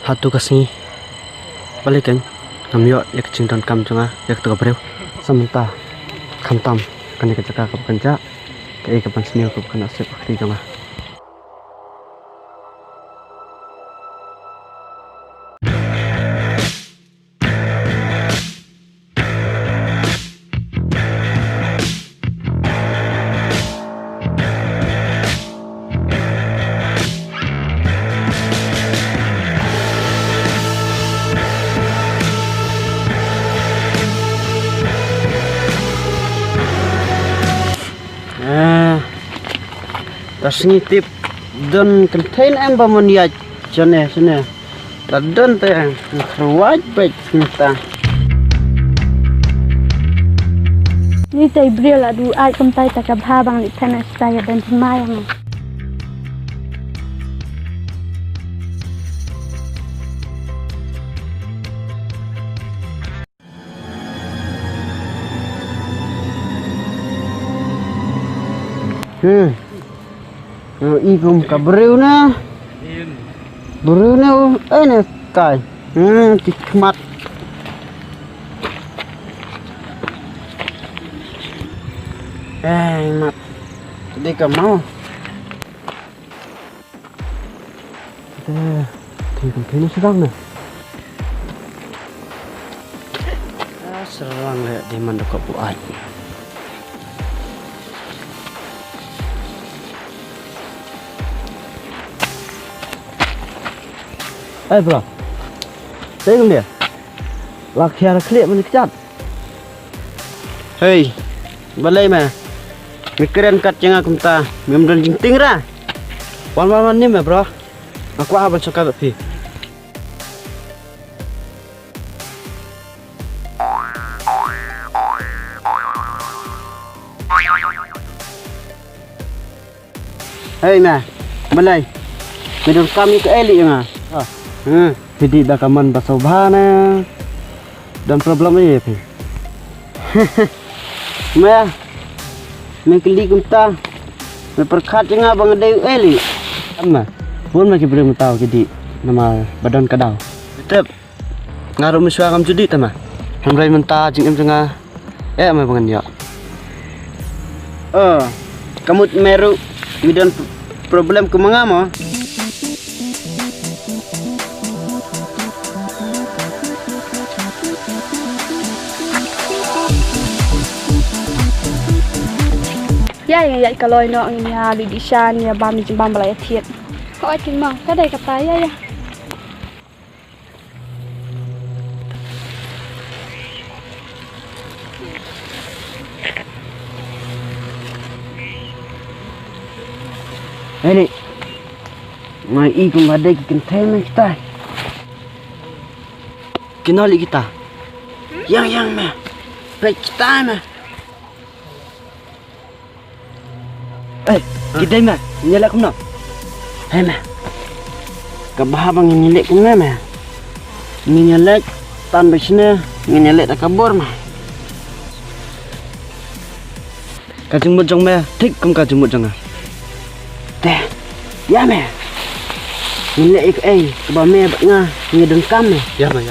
Hatu kasih balikan ngamyo yak cington kam chunga yak to breu samta khantam kani ka chaka kap kancha kai ka pan snil kap kana sep khri chunga tasni tip don contain em bamonia chane chane ta don te khruaj bet taนี่ใจเบรียละดูอายกำไตตะกับผ้าบางลิทนาสไตล์เป็นที่มาอย่างigum ka breu na ene kai tikmat mat tadi ka mau thì còn thấy nó serang nè serang le di mana kau buat bro thấy không dia lạc khe khliệ mình chặt hey balai mà mikiran kat jangan kumta memang jingting ra wan ni mah bro aku abang suka tapi hey mah balai medon kami ke elik mah jadi dah kaman basobhana dan problem ini pi mah mengkeli kumta me perkhat nga bang deu eli amma pun maki belum tahu jadi nama badan kadau tetap ngaruh mesua kam judi tama hamrai menta jing em tengah ma bangan ya kamu meru midan problem ke mangamo ya kalau no ya lidishan ya bami jimbam balai thiet kau tin ma ka dai ka ta ya ini mai igum ada container kita kenali kita yang mah baik kita mah kita mah nyelak kumno mah kabah bang nyelak kumno mah nyelak tan besne nyelak tak kabur mah kajumut jong mah tik kum kajumut jong teh ya mah nyelak kabah mah nga ngedeng kam mah ya mah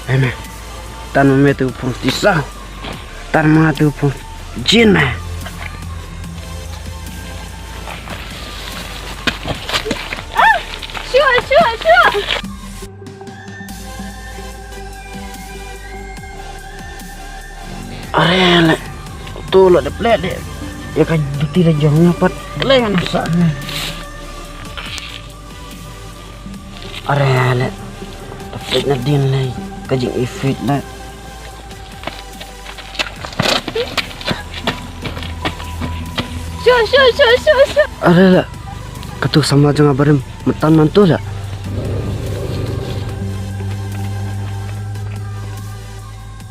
ya mah tan mah tu pun tisah tan mga tu pun jin mah sure are tu lo de plet de ya kan duti la jong ngapat lengan sana are plet na din lay kajing ifit na sure Ada lah, katu sama jangan bareng metan mantu lah.